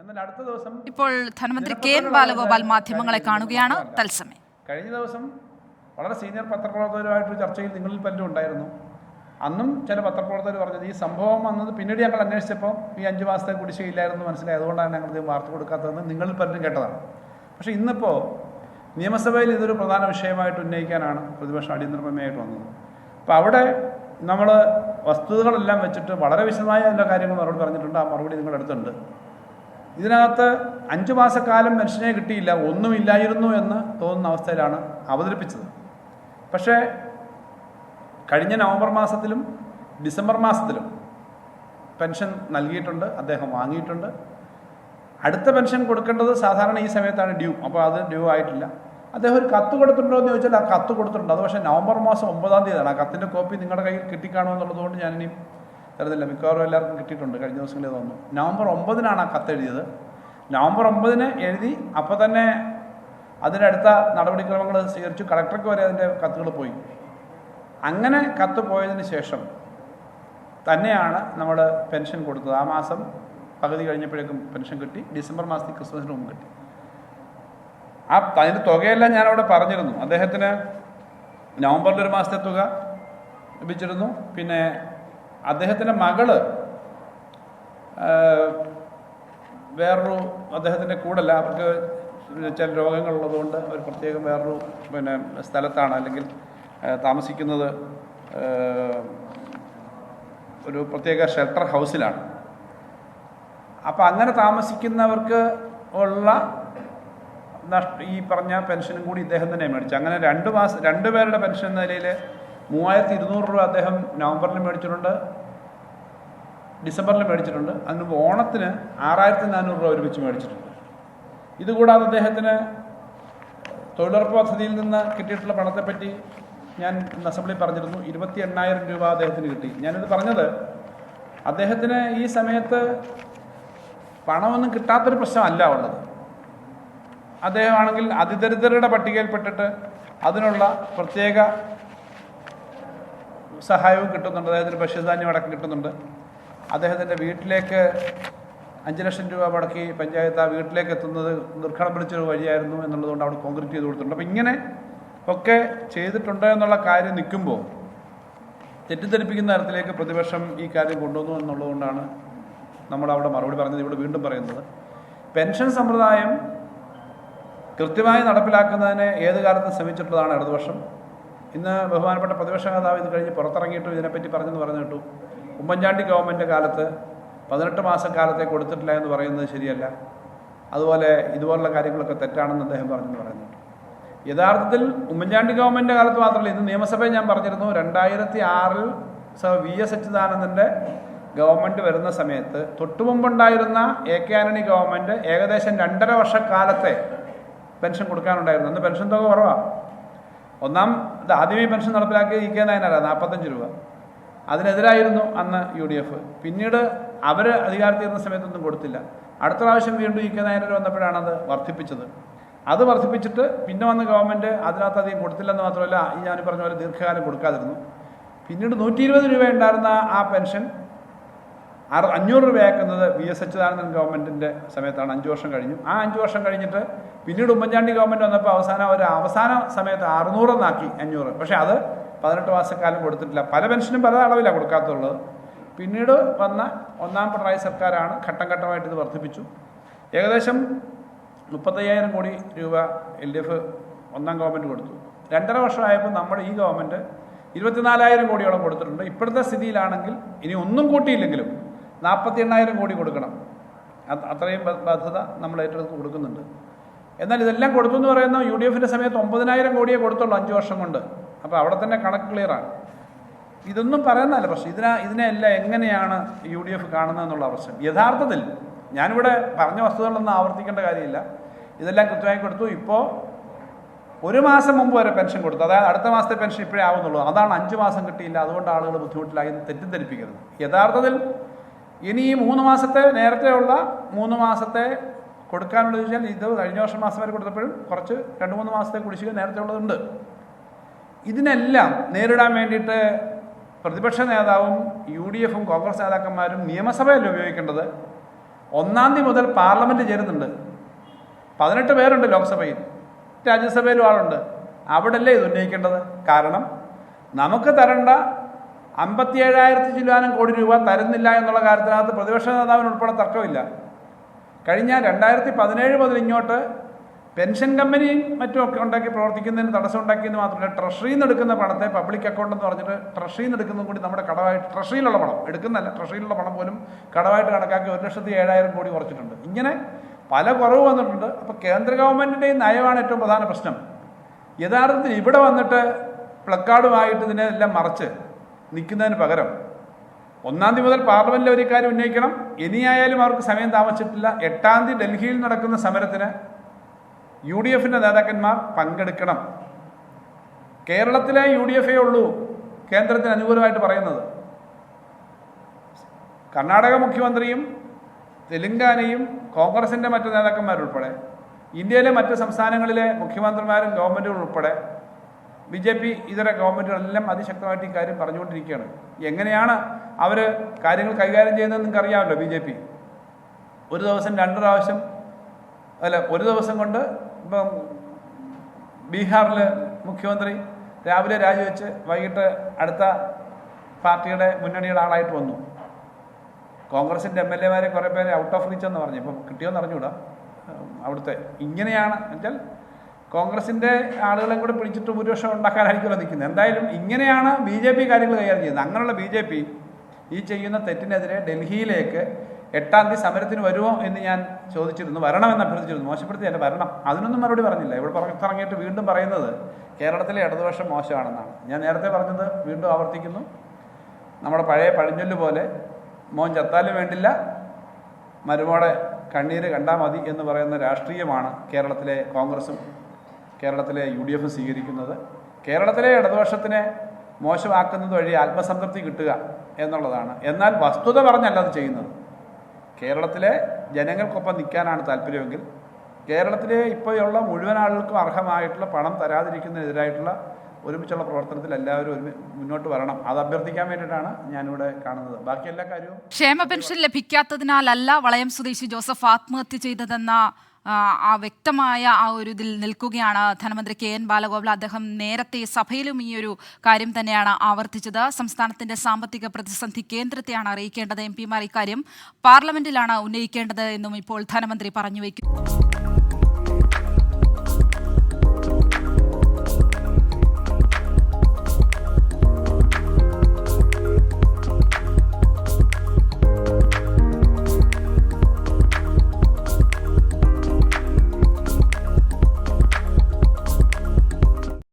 എന്നാൽ അടുത്ത ദിവസം ഇപ്പോൾ ധനമന്ത്രി കെ.എൻ. ബാലഗോപാൽ മാധ്യമങ്ങളെ കാണുകയാണ് തത്സമയം. കഴിഞ്ഞ ദിവസം വളരെ സീനിയർ പത്രപ്രവർത്തകരുമായിട്ടൊരു ചർച്ചയിൽ നിങ്ങളിൽ പലരും ഉണ്ടായിരുന്നു. അന്നും ചില പത്രപ്രവർത്തകർ പറഞ്ഞത് ഈ സംഭവം വന്നത് പിന്നീട് ഞങ്ങൾ അന്വേഷിച്ചപ്പോൾ ഈ 5 മാസത്തെ കുടിശ്ശികയില്ലായിരുന്നു മനസ്സിലായി, അതുകൊണ്ടാണ് ഞങ്ങൾ ഇത് വാർത്ത കൊടുക്കാത്തതെന്ന് നിങ്ങളിൽ പലരും കേട്ടതാണ്. പക്ഷേ ഇന്നിപ്പോൾ നിയമസഭയിൽ ഇതൊരു പ്രധാന വിഷയമായിട്ട് ഉന്നയിക്കാനാണ് പ്രതിപക്ഷം അടിയന്തര പ്രമേയമായിട്ട് വന്നത്. അപ്പോൾ അവിടെ നമ്മൾ വസ്തുതകളെല്ലാം വെച്ചിട്ട് വളരെ വിശദമായ എല്ലാ കാര്യങ്ങളും മറുപടി പറഞ്ഞിട്ടുണ്ട്. ആ മറുപടി നിങ്ങളുടെ അടുത്തുണ്ട്. ഇതിനകത്ത് 5 മാസക്കാലം പെൻഷനെ കിട്ടിയില്ല, ഒന്നുമില്ലായിരുന്നു എന്ന് തോന്നുന്ന അവസ്ഥയിലാണ് അവതരിപ്പിച്ചത്. പക്ഷേ കഴിഞ്ഞ നവംബർ മാസത്തിലും ഡിസംബർ മാസത്തിലും പെൻഷൻ നൽകിയിട്ടുണ്ട്, അദ്ദേഹം വാങ്ങിയിട്ടുണ്ട്. അടുത്ത പെൻഷൻ കൊടുക്കേണ്ടത് സാധാരണ ഈ സമയത്താണ് ഡ്യൂ, അപ്പോൾ അത് ഡ്യൂ ആയിട്ടില്ല. അദ്ദേഹം ഒരു കത്ത് കൊടുത്തിട്ടുണ്ടോ എന്ന് ചോദിച്ചാൽ ആ കത്ത് കൊടുത്തിട്ടുണ്ട്. അത് പക്ഷേ നവംബർ മാസം 9-ാം തീയതിയാണ്. ആ കത്തിൻ്റെ കോപ്പി നിങ്ങളുടെ കയ്യിൽ കിട്ടിക്കാണുമെന്നുള്ളതുകൊണ്ട് ഞാനിനി തരുന്നില്ല, മിക്കവാറും എല്ലാവർക്കും കിട്ടിയിട്ടുണ്ട്, കഴിഞ്ഞ ദിവസങ്ങളിൽ തോന്നുന്നു. നവംബർ 9-നാണ് ആ കത്ത് എഴുതിയത്. നവംബർ 9-ന് എഴുതി, അപ്പോൾ തന്നെ അതിനടുത്ത നടപടിക്രമങ്ങൾ സ്വീകരിച്ചു. കളക്ടർക്ക് വരെ അതിൻ്റെ കത്തുകൾ പോയി. അങ്ങനെ കത്ത് പോയതിന് ശേഷം തന്നെയാണ് നമ്മൾ പെൻഷൻ കൊടുത്തത്. ആ മാസം പകുതി കഴിഞ്ഞപ്പോഴേക്കും പെൻഷൻ കിട്ടി. ഡിസംബർ മാസത്തിൽ ക്രിസ്മസിന് മുമ്പ് കിട്ടി. അതിൻ്റെ തുകയെല്ലാം ഞാനവിടെ പറഞ്ഞിരുന്നു. അദ്ദേഹത്തിന് നവംബറിൽ 1 മാസത്തെ തുക ലഭിച്ചിരുന്നു. പിന്നെ അദ്ദേഹത്തിൻ്റെ മകള് വേറൊരു അദ്ദേഹത്തിൻ്റെ കൂടല്ല, അവർക്ക് ചില രോഗങ്ങളുള്ളതുകൊണ്ട് അവർ പ്രത്യേകം വേറൊരു സ്ഥലത്താണ്, അല്ലെങ്കിൽ താമസിക്കുന്നത് ഒരു പ്രത്യേക ഷെൽട്ടർ ഹൗസിലാണ്. അപ്പം അങ്ങനെ താമസിക്കുന്നവർക്ക് ഉള്ള ഈ പറഞ്ഞ പെൻഷനും കൂടി ഇദ്ദേഹം തന്നെ മേടിച്ചു. അങ്ങനെ 2 പേരുടെ പെൻഷൻ എന്ന നിലയിൽ 3200 രൂപ അദ്ദേഹം നവംബറിൽ മേടിച്ചിട്ടുണ്ട്, ഡിസംബറിൽ മേടിച്ചിട്ടുണ്ട്. അതിന് ഓണത്തിന് 6400 രൂപ ഒരുമിച്ച് മേടിച്ചിട്ടുണ്ട്. ഇതുകൂടാതെ അദ്ദേഹത്തിന് തൊഴിലുറപ്പ് പദ്ധതിയിൽ നിന്ന് കിട്ടിയിട്ടുള്ള പണത്തെപ്പറ്റി ഞാൻ അസംബ്ലി പറഞ്ഞിരുന്നു. 28,000 രൂപ അദ്ദേഹത്തിന് കിട്ടി. ഞാനിത് പറഞ്ഞത് അദ്ദേഹത്തിന് ഈ സമയത്ത് പണമൊന്നും കിട്ടാത്തൊരു പ്രശ്നമല്ല ഉള്ളത്. അദ്ദേഹമാണെങ്കിൽ അതിദരിദ്രരുടെ പട്ടികയിൽപ്പെട്ടിട്ട് അതിനുള്ള പ്രത്യേക സഹായവും കിട്ടുന്നുണ്ട്. അദ്ദേഹത്തിന് ഭക്ഷ്യധാന്യം അടക്കം കിട്ടുന്നുണ്ട്. അദ്ദേഹത്തിൻ്റെ വീട്ടിലേക്ക് 5 ലക്ഷം രൂപ മുടക്കി പഞ്ചായത്ത് ആ വീട്ടിലേക്ക് എത്തുന്നത് ദുർഘടം പിടിച്ചൊരു വഴിയായിരുന്നു എന്നുള്ളതുകൊണ്ട് അവിടെ കോൺക്രീറ്റ് ചെയ്ത് കൊടുത്തിട്ടുണ്ട്. അപ്പോൾ ഇങ്ങനെ ഒക്കെ ചെയ്തിട്ടുണ്ട് എന്നുള്ള കാര്യം നിൽക്കുമ്പോൾ തെറ്റിദ്ധരിപ്പിക്കുന്ന തരത്തിലേക്ക് പ്രതിപക്ഷം ഈ കാര്യം കൊണ്ടുവന്നു എന്നുള്ളതുകൊണ്ടാണ് നമ്മളവിടെ മറുപടി പറഞ്ഞത്. ഇവിടെ വീണ്ടും പറയുന്നത് പെൻഷൻ സമ്പ്രദായം കൃത്യമായി നടപ്പിലാക്കുന്നതിന് ഏത് കാലത്തും ശ്രമിച്ചിട്ടുള്ളതാണ് ഇടതുപക്ഷം. ഇന്ന് ബഹുമാനപ്പെട്ട പ്രതിപക്ഷ നേതാവ് ഇത് കഴിഞ്ഞ് പുറത്തിറങ്ങിയിട്ടും ഇതിനെപ്പറ്റി പറഞ്ഞു കേട്ടു. ഉമ്മൻചാണ്ടി ഗവൺമെൻറ് കാലത്ത് 18 മാസക്കാലത്തെ കൊടുത്തിട്ടില്ല എന്ന് പറയുന്നത് ശരിയല്ല, അതുപോലെ ഇതുപോലുള്ള കാര്യങ്ങളൊക്കെ തെറ്റാണെന്ന് അദ്ദേഹം പറയുന്നുണ്ട്. യഥാർത്ഥത്തിൽ ഉമ്മൻചാണ്ടി ഗവൺമെൻറ് കാലത്ത് മാത്രമല്ല, ഇന്ന് നിയമസഭയിൽ ഞാൻ പറഞ്ഞിരുന്നു, 2006-ൽ VS അച്യുതാനന്ദൻ്റെ ഗവൺമെൻറ് വരുന്ന സമയത്ത് തൊട്ടുമുമ്പുണ്ടായിരുന്ന AK ആന്റണി ഗവൺമെൻറ് ഏകദേശം 2.5 വർഷക്കാലത്തെ പെൻഷൻ കൊടുക്കാനുണ്ടായിരുന്നു. അന്ന് പെൻഷൻ തുക കുറവാണ്. ആദ്യമേ പെൻഷൻ നടപ്പിലാക്കിയ EK നായനാരാണ് 45 രൂപ. അതിനെതിരായിരുന്നു അന്ന് UDF. പിന്നീട് അവർ അധികാരത്തിരുന്ന സമയത്തൊന്നും കൊടുത്തില്ല. അടുത്ത പ്രാവശ്യം വീണ്ടും EK നായനാർ വന്നപ്പോഴാണ് അത് വർദ്ധിപ്പിച്ചത്. അത് വർദ്ധിപ്പിച്ചിട്ട് പിന്നെ വന്ന ഗവൺമെൻറ് അതിനകത്ത് അധികം കൊടുത്തില്ലെന്ന് മാത്രമല്ല, ഈ ഞാൻ പറഞ്ഞ പോലെ ദീർഘകാലം കൊടുക്കാതിരുന്നു. പിന്നീട് 120 രൂപ ഉണ്ടായിരുന്ന ആ പെൻഷൻ 500 രൂപയാക്കുന്നത് VS അച്യുതാനന്ദൻ ഗവൺമെൻറ്റിൻ്റെ സമയത്താണ്. 5 വർഷം കഴിഞ്ഞു. ആ 5 വർഷം കഴിഞ്ഞിട്ട് പിന്നീട് ഉമ്മൻചാണ്ടി ഗവൺമെൻറ് വന്നപ്പോൾ അവസാന സമയത്ത് 600 എന്നാക്കി 500. പക്ഷേ അത് 18 മാസക്കാലം കൊടുത്തിട്ടില്ല. പല പെൻഷനും പല അളവിലാണ് കൊടുക്കാത്തുള്ളത്. പിന്നീട് വന്ന 1-ാം പിണറായി സർക്കാരാണ് ഘട്ടം ഘട്ടമായിട്ട് ഇത് വർദ്ധിപ്പിച്ചു. ഏകദേശം 35,000 കോടി രൂപ LDF 1-ാം ഗവൺമെൻറ് കൊടുത്തു. 2.5 വർഷമായപ്പോൾ നമ്മുടെ ഈ ഗവൺമെൻറ് 24,000 കോടിയോളം കൊടുത്തിട്ടുണ്ട്. ഇപ്പോഴത്തെ സ്ഥിതിയിലാണെങ്കിൽ ഇനി ഒന്നും കൂട്ടിയില്ലെങ്കിലും 48,000 കോടി കൊടുക്കണം. അത്രയും ബാധ്യത നമ്മൾ ഏറ്റെടുത്ത് കൊടുക്കുന്നുണ്ട്. എന്നാൽ ഇതെല്ലാം കൊടുത്തു എന്ന് പറയുന്ന UDFൻ്റെ സമയത്ത് 9,000 കോടിയേ കൊടുത്തുള്ളൂ 5 വർഷം കൊണ്ട്. അപ്പോൾ അവിടെ തന്നെ കണക്ക് ക്ലിയറാണ്. ഇതൊന്നും പറയുന്നതല്ല പ്രശ്നം. ഇതിനെല്ലാം എങ്ങനെയാണ് UDF കാണുന്നതെന്നുള്ള പ്രശ്നം. യഥാർത്ഥത്തിൽ ഞാനിവിടെ പറഞ്ഞ വസ്തുതകളൊന്നും ആവർത്തിക്കേണ്ട കാര്യമില്ല. ഇതെല്ലാം കൃത്യമായി കൊടുത്തു. ഇപ്പോൾ 1 മാസം മുമ്പ് വരെ പെൻഷൻ കൊടുത്തു. അതായത് അടുത്ത മാസത്തെ പെൻഷൻ ഇപ്പോഴേ ആവുന്നുള്ളൂ. അതാണ് 5 മാസം കിട്ടിയില്ല, അതുകൊണ്ട് ആളുകൾ ബുദ്ധിമുട്ടിലായി തെറ്റിദ്ധരിപ്പിക്കരുത്. യഥാർത്ഥത്തിൽ ഇനി ഈ 3 മാസത്തെ നേരത്തെയുള്ള 3 മാസത്തെ കൊടുക്കാനുള്ളത് ചോദിച്ചാൽ ഇത് കഴിഞ്ഞ വർഷം മാസം വരെ കൊടുത്തപ്പോഴും കുറച്ച് 2-3 മാസത്തെ കുടിശ്ശിക നേരത്തെ ഉള്ളതുണ്ട്. ഇതിനെല്ലാം നേരിടാൻ വേണ്ടിയിട്ട് പ്രതിപക്ഷ നേതാവും UDFും കോൺഗ്രസ് നേതാക്കന്മാരും നിയമസഭയിൽ ഉപയോഗിക്കേണ്ടത് 1-ാം തീയതി മുതൽ പാർലമെന്റ് ചേരുന്നുണ്ട്. 18 പേരുണ്ട് ലോക്സഭയിൽ, രാജ്യസഭയിലും ആളുണ്ട്. അവിടെയല്ലേ ഇത് ഉന്നയിക്കേണ്ടത്? കാരണം നമുക്ക് തരേണ്ട 57,000 ചില്ലാനം കോടി രൂപ തരുന്നില്ല എന്നുള്ള കാര്യത്തിനകത്ത് പ്രതിപക്ഷ നേതാവിന് ഉൾപ്പെടെ തർക്കമില്ല. കഴിഞ്ഞ 2017 മുതൽ ഇങ്ങോട്ട് പെൻഷൻ കമ്പനിയും മറ്റുമൊക്കെ ഉണ്ടാക്കി പ്രവർത്തിക്കുന്നതിന് തടസ്സം ഉണ്ടാക്കിയെന്ന് മാത്രമല്ല, ട്രഷറിയിൽ നിന്ന് എടുക്കുന്ന പണത്തെ പബ്ലിക് അക്കൗണ്ട് എന്ന് പറഞ്ഞിട്ട് ട്രഷറിയിൽ നിന്ന് എടുക്കുന്നതും കൂടി നമ്മുടെ കടമായിട്ട്, ട്രഷറിയിലുള്ള പണം എടുക്കുന്നതല്ല, ട്രഷറിയിലുള്ള പണം പോലും കടമായിട്ട് കണക്കാക്കി 1,07,000 കോടി കുറച്ചിട്ടുണ്ട്. ഇങ്ങനെ പല കുറവ് വന്നിട്ടുണ്ട്. അപ്പോൾ കേന്ദ്ര ഗവൺമെൻറ്റിൻ്റെ നയമാണ് ഏറ്റവും പ്രധാന പ്രശ്നം. യഥാർത്ഥത്തിൽ ഇവിടെ വന്നിട്ട് പ്ലക്കാർഡുമായിട്ട് ഇതിനെല്ലാം മറച്ച് നിൽക്കുന്നതിന് പകരം 1-ാം തീയതി മുതൽ പാർലമെന്റിൽ ഒരു കാര്യം ഉന്നയിക്കണം. ഇനിയായാലും അവർക്ക് സമയം താമസിച്ചിട്ടില്ല. 8-ാം തീയതി ഡൽഹിയിൽ നടക്കുന്ന സമരത്തിന് UDFന്റെ നേതാക്കന്മാർ പങ്കെടുക്കണം. കേരളത്തിലെ UDF ഉള്ളൂ കേന്ദ്രത്തിന് അനുകൂലമായിട്ട് പറയുന്നത്. കർണാടക മുഖ്യമന്ത്രിയും തെലങ്കാനയും കോൺഗ്രസിൻ്റെ മറ്റ് നേതാക്കന്മാരുൾപ്പെടെ ഇന്ത്യയിലെ മറ്റ് സംസ്ഥാനങ്ങളിലെ മുഖ്യമന്ത്രിമാരും ഗവൺമെൻറ്റുകളും ഉൾപ്പെടെ BJP ഇതര ഗവൺമെൻറ്റുകളെല്ലാം അതിശക്തമായിട്ട് ഈ കാര്യം പറഞ്ഞുകൊണ്ടിരിക്കുകയാണ്. എങ്ങനെയാണ് അവർ കാര്യങ്ങൾ കൈകാര്യം ചെയ്യുന്നത് നിങ്ങൾക്ക് അറിയാമല്ലോ. BJP ഒരു ദിവസം 2 പ്രാവശ്യം ഒരു ദിവസം കൊണ്ട് ഇപ്പം ബീഹാറിൽ മുഖ്യമന്ത്രി രാവിലെ രാജിവെച്ച് വൈകിട്ട് അടുത്ത പാർട്ടിയുടെ മുന്നണിയുടെ ആളായിട്ട് വന്നു. കോൺഗ്രസിൻ്റെ MLA-മാരെ കുറേ പേരെ ഔട്ട് ഓഫ് റീച്ച് എന്ന് പറഞ്ഞു. ഇപ്പം കിട്ടിയോന്ന് അറിഞ്ഞൂടാ അവിടുത്തെ. ഇങ്ങനെയാണ് വെച്ചാൽ കോൺഗ്രസിൻ്റെ ആളുകളെ കൂടെ പിടിച്ചിട്ട് ഭൂരിപക്ഷം ഉണ്ടാക്കാനായിരിക്കുമല്ലോ നിൽക്കുന്നത്. എന്തായാലും ഇങ്ങനെയാണ് BJP കാര്യങ്ങൾ കൈകാര്യം ചെയ്യുന്നത്. അങ്ങനെയുള്ള BJP ഈ ചെയ്യുന്ന തെറ്റിനെതിരെ ഡൽഹിയിലേക്ക് 8-ാം തീയതി സമരത്തിന് വരുമോ എന്ന് ഞാൻ ചോദിച്ചിരുന്നു. വരണമെന്ന് അഭ്യർത്ഥിച്ചിരുന്നു. മോശപ്പെടുത്തിയല്ല, വരണം. അതിനൊന്നും മറുപടി പറഞ്ഞില്ല. ഇവിടെ പറഞ്ഞിട്ട് വീണ്ടും പറയുന്നത് കേരളത്തിലെ ഇടതുപക്ഷം മോശമാണെന്നാണ്. ഞാൻ നേരത്തെ പറഞ്ഞത് വീണ്ടും ആവർത്തിക്കുന്നു. നമ്മുടെ പഴയ പഴഞ്ചൊല്ല് പോലെ മോൻ ചത്താലും വേണ്ടില്ല, മരുമോടെ കണ്ണീര് കണ്ടാൽ മതി എന്ന് പറയുന്ന രാഷ്ട്രീയമാണ് കേരളത്തിലെ കോൺഗ്രസും കേരളത്തിലെ UDFും സ്വീകരിക്കുന്നത്. കേരളത്തിലെ ഇടതുപക്ഷത്തിനെ മോശമാക്കുന്നത് വഴി ആത്മസംതൃപ്തി കിട്ടുക എന്നുള്ളതാണ്. എന്നാൽ വസ്തുത പറഞ്ഞല്ല അത് ചെയ്യുന്നത്. കേരളത്തിലെ ജനങ്ങൾക്കൊപ്പം നിൽക്കാനാണ് താല്പര്യമെങ്കിൽ കേരളത്തിലെ ഇപ്പോഴുള്ള മുഴുവൻ ആളുകൾക്കും അർഹമായിട്ടുള്ള പണം തരാതിരിക്കുന്നതിനെതിരായിട്ടുള്ള ഒരുമിച്ചുള്ള പ്രവർത്തനത്തിൽ എല്ലാവരും മുന്നോട്ട് വരണം. അത് അഭ്യർത്ഥിക്കാൻ വേണ്ടിയിട്ടാണ് ഞാനിവിടെ കാണുന്നത്. ബാക്കി എല്ലാ കാര്യവും ക്ഷേമ പെൻഷൻ ലഭിക്കാത്തതിനാലല്ല വളയം സ്വദേശി ജോസഫ് ആത്മഹത്യ ചെയ്തതെന്ന വ്യക്തമായ ഒരു ഇതിൽ നിൽക്കുകയാണ് ധനമന്ത്രി KN ബാലഗോപാൽ. അദ്ദേഹം നേരത്തെ സഭയിലും ഈ ഒരു കാര്യം തന്നെയാണ് ആവർത്തിച്ചത്. സംസ്ഥാനത്തിന്റെ സാമ്പത്തിക പ്രതിസന്ധി കേന്ദ്രത്തെയാണ് അറിയിക്കേണ്ടത്. MP മാർ ഇക്കാര്യം പാർലമെന്റിലാണ് ഉന്നയിക്കേണ്ടത് എന്നും ഇപ്പോൾ ധനമന്ത്രി പറഞ്ഞു വയ്ക്കും.